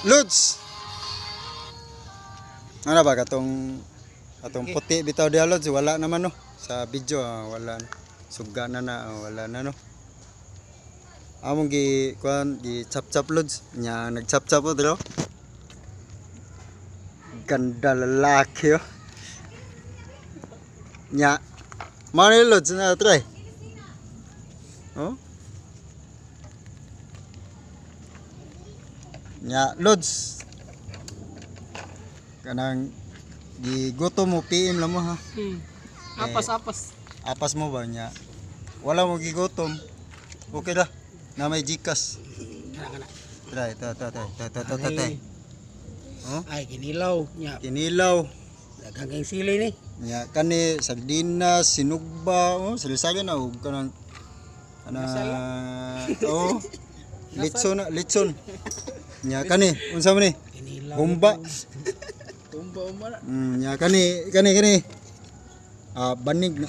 Lods. Ano ba katong puti bitaw dia Lods, wala naman no. Sa video wala na. Suga na wala na no. Among gi kuan gi chap-chap Lods, nya nag-chap-chap po dito. Ganda lalaki oh. Nya mano Lods na try. Oh. Nya Lods. Kanang gigutom mo PM lang mo ha. Apas. Apas mo ba nya? Wala mo gigutom. Okay ra. Na may Gcash. Try. Oh, Ay, kinilaw. Nya, kinilaw. daghang sili ni. Nya kani sardinas, sinugba, oh, sali-sali na og kanang oh. Litson. Nya kani, unsa man ni? Kinilaw. Humba. Tumba umara. Nya kani. Banig na.